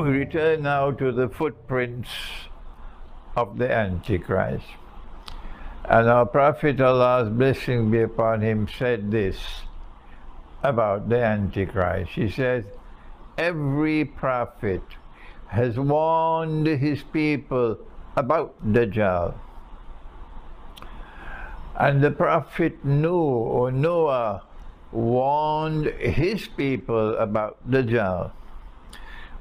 We return now to the footprints of the Antichrist. And our Prophet, Allah's blessing be upon him, said this about the Antichrist. He says, every prophet has warned his people about Dajjal. And the prophet Noah warned his people about Dajjal.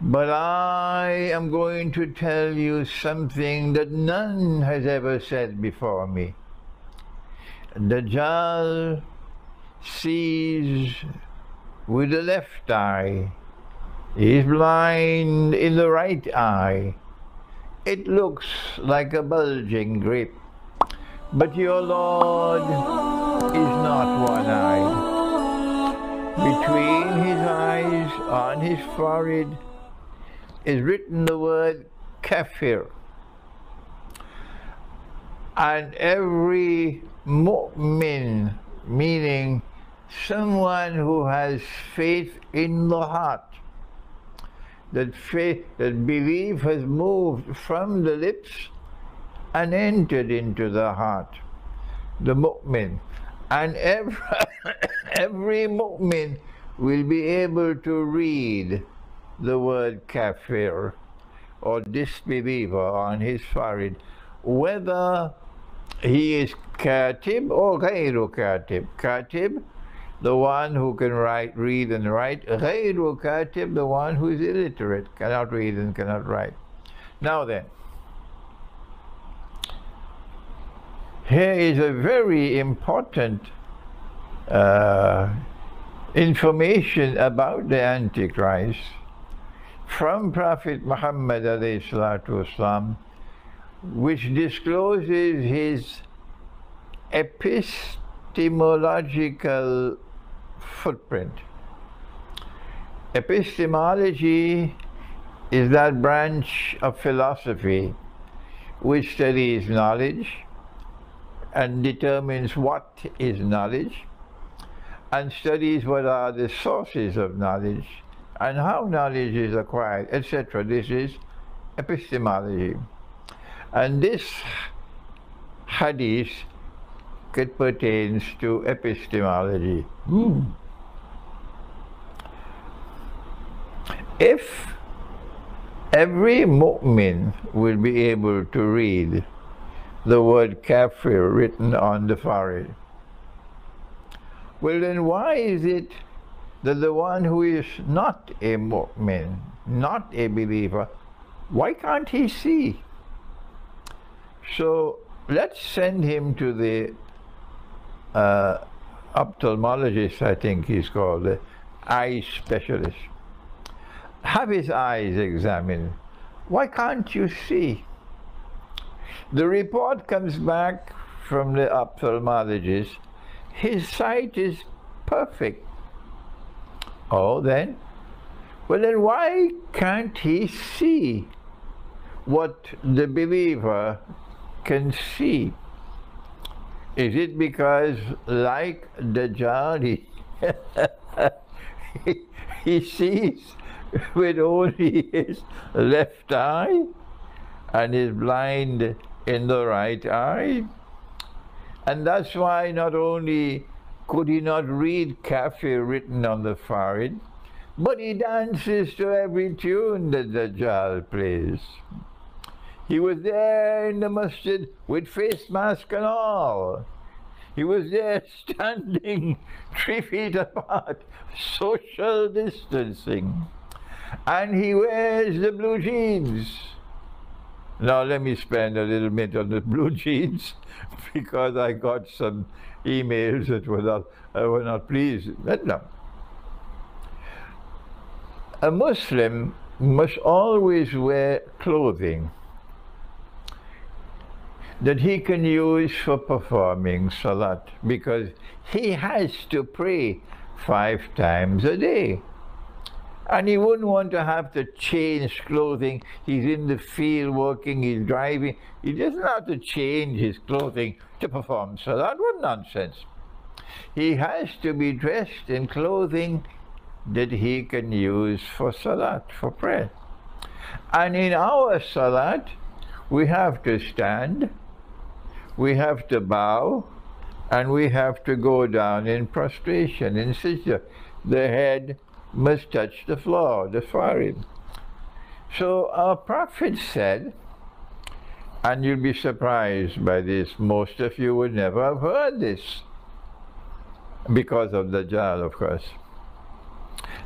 But I am going to tell you something that none has ever said before me. Dajjal sees with the left eye. He is blind in the right eye. It looks like a bulging grape. But your Lord is not one-eyed. Between his eyes, on his forehead, is written the word Kafir. And every mu'min, meaning someone who has faith in the heart, that belief has moved from the lips and entered into the heart, the mu'min. And every mu'min will be able to read the word kafir, or disbeliever, on his forehead, whether he is katib or ghayru katib. Katib, the one who can read and write. Ghayru katib, the one who is illiterate, cannot read and cannot write. Now then, here is a very important information about the Antichrist from Prophet Muhammad ﷺ, which discloses his epistemological footprint. Epistemology is that branch of philosophy which studies knowledge and determines what is knowledge, and studies what are the sources of knowledge and how knowledge is acquired, etc. This is epistemology. And this hadith pertains to epistemology. If every mu'min will be able to read the word kafir written on the forehead, well then why is it that the one who is not a mu'min, not a believer, why can't he see? So let's send him to the ophthalmologist, I think he's called, the eye specialist. Have his eyes examined. Why can't you see? The report comes back from the ophthalmologist. His sight is perfect. Oh, then? Well, then why can't he see what the believer can see? Is it because, like Dajjal, he sees with only his left eye and is blind in the right eye? And that's why not only could he not read kafir written on the forehead, but he dances to every tune that Dajjal plays. He was there in the masjid with face mask and all. He was there standing 3 feet apart, social distancing. And he wears the blue jeans. Now let me spend a little bit on the blue jeans, because I got some emails that were not pleased. But no. A Muslim must always wear clothing that he can use for performing salat, because he has to pray 5 times a day. And he wouldn't want to have to change clothing. He's in the field working, he's driving. He doesn't have to change his clothing to perform salat. What nonsense. He has to be dressed in clothing that he can use for salat, for prayer. And in our salat, we have to stand, we have to bow, and we have to go down in prostration, in sujud. The head must touch the floor, the forehead. So our Prophet said, and you'll be surprised by this, most of you would never have heard this, because of Dajjal, of course.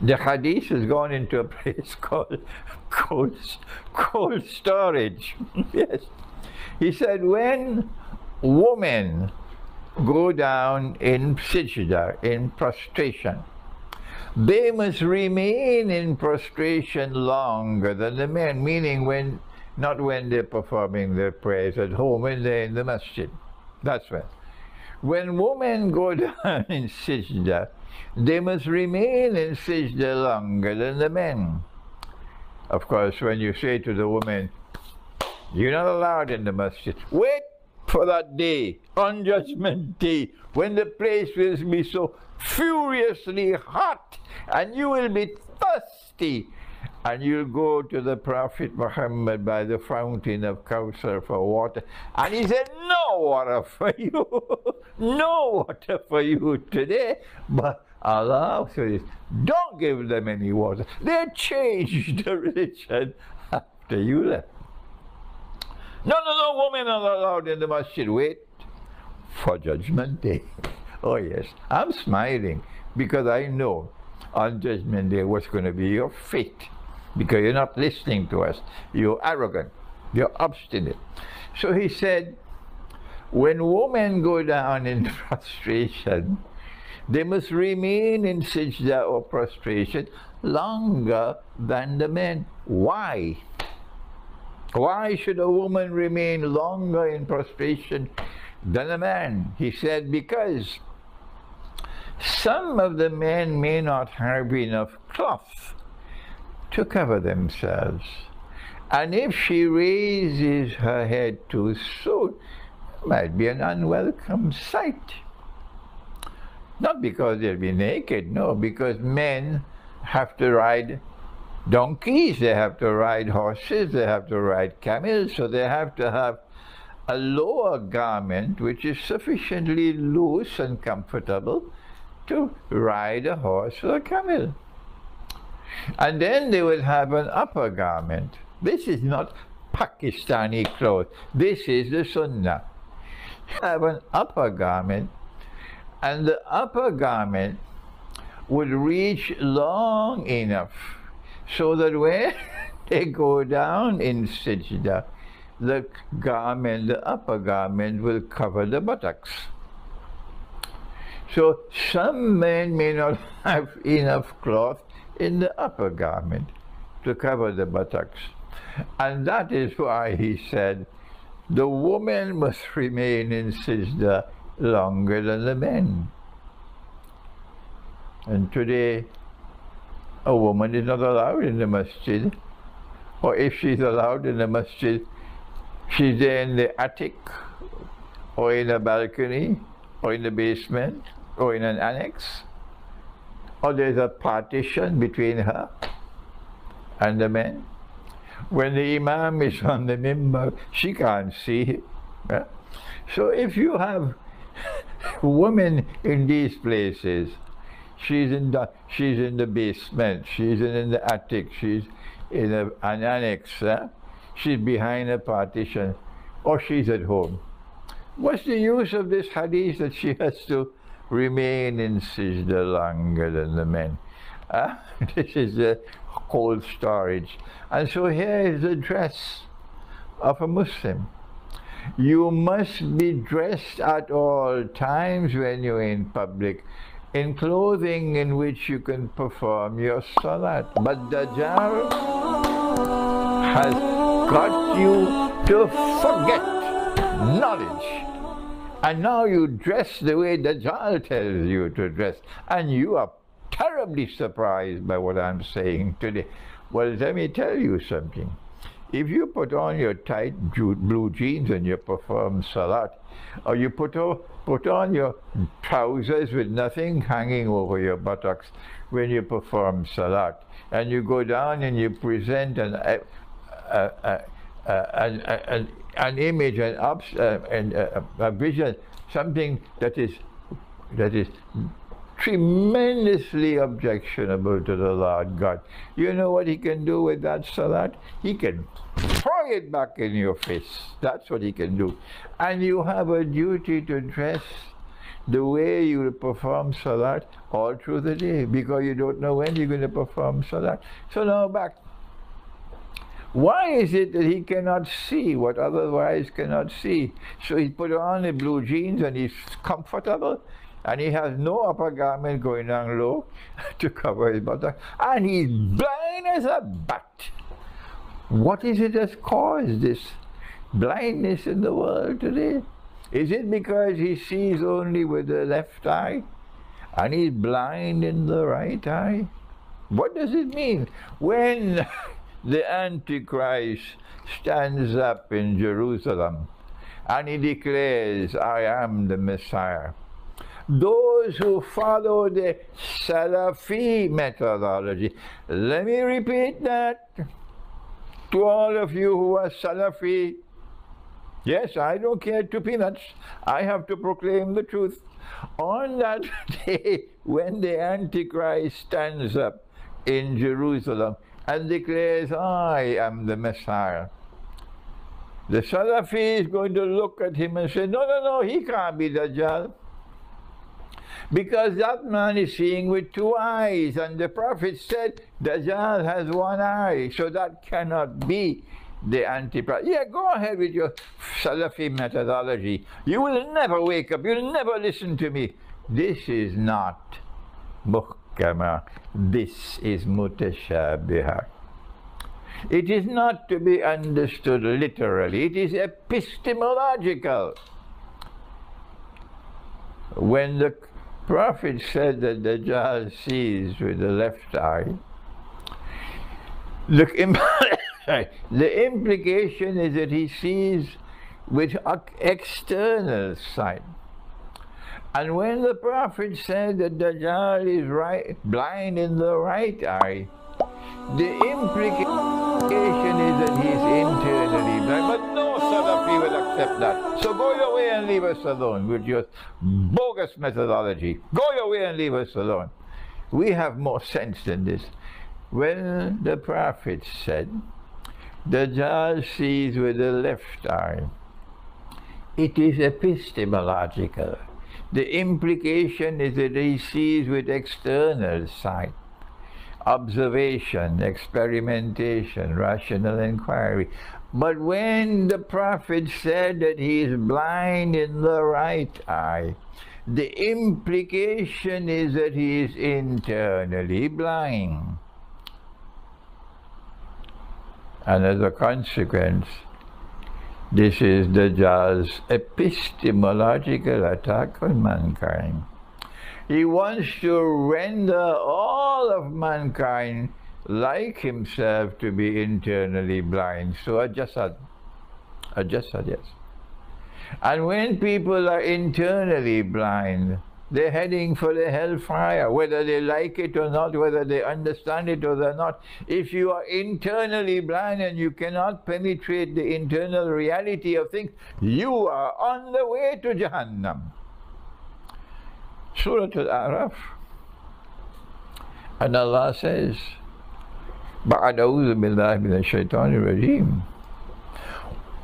The hadith has gone into a place called cold storage. Yes. He said, when women go down in sijda, in prostration, they must remain in prostration longer than the men, meaning not when they're performing their prayers at home, when they're in the masjid. That's when. When women go down in sijda, they must remain in sijda longer than the men. Of course, when you say to the woman, you're not allowed in the masjid, wait for that day, on Judgment Day, when the place will be so furiously hot, and you will be thirsty, and you'll go to the Prophet Muhammad by the fountain of Kafir for water. And he said, no water for you, no water for you today. But Allah says, don't give them any water. They changed the religion after you left. No, women are not allowed in the masjid. Wait for Judgment Day. Oh yes, I'm smiling because I know on Judgment Day what's going to be your fate. Because you're not listening to us. You're arrogant. You're obstinate. So he said, when women go down in prostration, they must remain in sijda or prostration longer than the men. Why? Why should a woman remain longer in prostration than a man? He said, because some of the men may not have enough cloth to cover themselves. And if she raises her head too soon, it might be an unwelcome sight. Not because they'll be naked, no, because men have to ride donkeys, they have to ride horses, they have to ride camels, so they have to have a lower garment which is sufficiently loose and comfortable to ride a horse or a camel. And then they will have an upper garment. This is not Pakistani clothes. This is the Sunnah. Have an upper garment, and the upper garment would reach long enough so that when they go down in sijda, the garment, the upper garment, will cover the buttocks. So some men may not have enough cloth in the upper garment to cover the buttocks. And that is why he said, the woman must remain in sijda longer than the men. And today, a woman is not allowed in the masjid. Or if she's allowed in the masjid, she's there in the attic, or in a balcony, or in the basement, or in an annex. Or there's a partition between her and the men. When the imam is on the minbar, she can't see him. Yeah? So if you have women in these places, she's in the basement, she's in the attic, she's in an annex, she's behind a partition, or she's at home. What's the use of this hadith that she has to remain in sijda longer than the men? This is a cold storage. And so here is the dress of a Muslim. You must be dressed at all times when you're in public in clothing in which you can perform your salat. But Dajjal has got you to forget knowledge. And now you dress the way Dajjal tells you to dress. And you are terribly surprised by what I'm saying today. Well, let me tell you something. if you put on your tight blue jeans and you perform salat, or you put on your trousers with nothing hanging over your buttocks when you perform salat, and you go down and you present an image, and a vision, something that is tremendously objectionable to the Lord God. You know what he can do with that salat? He can throw it back in your face. That's what he can do. And you have a duty to dress the way you will perform salat all through the day, because you don't know when you're going to perform salat. So now back. Why is it that he cannot see what otherwise cannot see? So he put on the blue jeans and he's comfortable, and he has no upper garment going down low to cover his buttock, and he's blind as a bat. What is it that's caused this blindness in the world today? Is it because he sees only with the left eye and he's blind in the right eye? What does it mean when the Antichrist stands up in Jerusalem and he declares, I am the Messiah? Those who follow the Salafi methodology, let me repeat that to all of you who are Salafi. Yes, I don't care 2 peanuts. I have to proclaim the truth. On that day, when the Antichrist stands up in Jerusalem and declares, I am the Messiah, the Salafi is going to look at him and say, no, no, no, he can't be Dajjal, because that man is seeing with 2 eyes, and the Prophet said Dajjal has 1 eye, so that cannot be the Antichrist. Yeah, go ahead with your Salafi methodology. You will never wake up, you'll never listen to me. This is not muhkama, this is mutashabiha. It is not to be understood literally, it is epistemological. When the Prophet said that Dajjal sees with the left eye, the implication is that he sees with external sight. And when the Prophet said that Dajjal is blind in the right eye, the implication is that he's internally blind. But no Salafi will accept that. So go your way and leave us alone with your bogus methodology. Go your way and leave us alone. We have more sense than this. When the Prophet said, Dajjal sees with the left eye, it is epistemological. The implication is that he sees with external sight. Observation, experimentation, rational inquiry. But when the Prophet said that he is blind in the right eye, the implication is that he is internally blind. And as a consequence, this is Dajjal's epistemological attack on mankind. He wants to render all of mankind like himself to be internally blind. So ajasad, yes. And when people are internally blind, they're heading for the hellfire, whether they like it or not, whether they understand it or they're not. If you are internally blind and you cannot penetrate the internal reality of things, you are on the way to Jahannam. Surah Al-A'raf. And Allah says, بَعَدْ أَعُوذُ بِاللَّهِ مِنَ الشَّيْطَانِ الرَّجِيمِ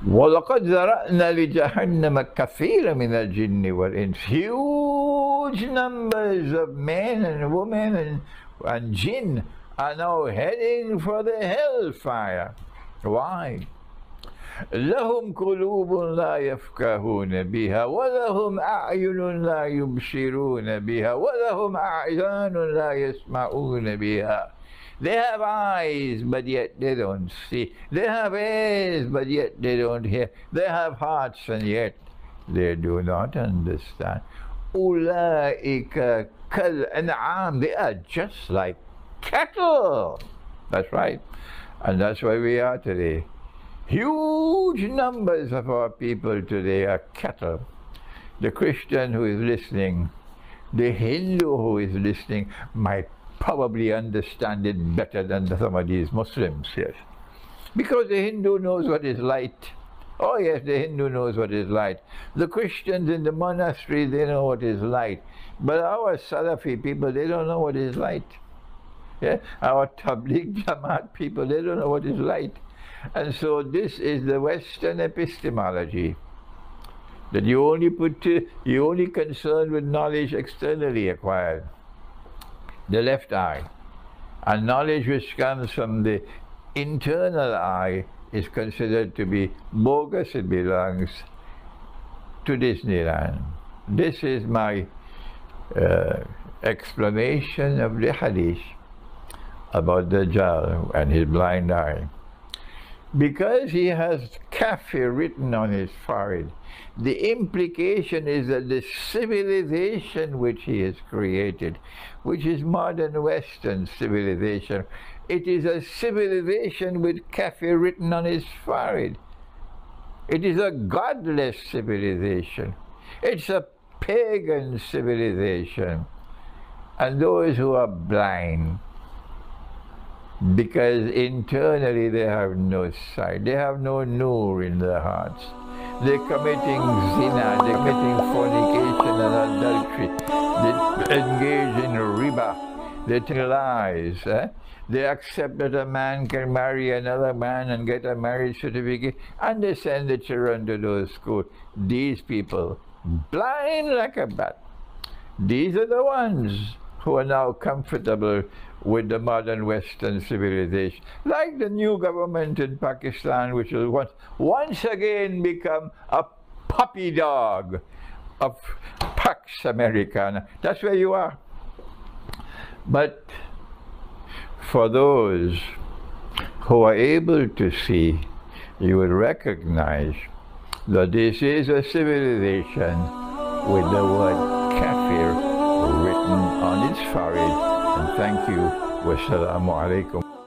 وَلَقَدْ ذَرَأْنَا لِجَهَنَّمَ كَثِيرًا مِنَ الْجِنِّ وَالْإِنسِ. Huge numbers of men and women and jinn are now heading for the hellfire. Why? لهم قلوب لا يفقهون بها ولهم أعين لا يبصرون بها ولهم أعين لا يسمعون بها. They have eyes, but yet they don't see. They have ears, but yet they don't hear. They have hearts, and yet they do not understand. أولئك كالأنعام. They are just like cattle. That's right. And that's where we are today. Huge numbers of our people today are cattle. The Christian who is listening, the Hindu who is listening might probably understand it better than some of these Muslims, yes. Because the Hindu knows what is light. Oh yes, the Hindu knows what is light. The Christians in the monastery, they know what is light. But our Salafi people, they don't know what is light. Yeah? Our Tabligh Jamaat people, they don't know what is light. And so this is the Western epistemology. That you only concerned with knowledge externally acquired. The left eye. And knowledge which comes from the internal eye is considered to be bogus. It belongs to Disneyland. This is my explanation of the hadith about Dajjal and his blind eye. Because he has Kafir written on his forehead, the implication is that the civilization which he has created, which is modern Western civilization, it is a civilization with Kafir written on his forehead. It is a godless civilization. It's a pagan civilization. And those who are blind, because internally they have no sight, they have no nur in their hearts. They're committing zina, they're committing fornication and adultery, they engage in riba, they tell lies. They accept that a man can marry another man and get a marriage certificate, and they send the children to those schools. These people, blind like a bat, these are the ones who are now comfortable with the modern Western civilization. Like the new government in Pakistan, which will once again become a puppy dog of Pax Americana. That's where you are. But for those who are able to see, you will recognize that this is a civilization with the word Kafir written on its forehead. And thank you. Wassalamu alaikum.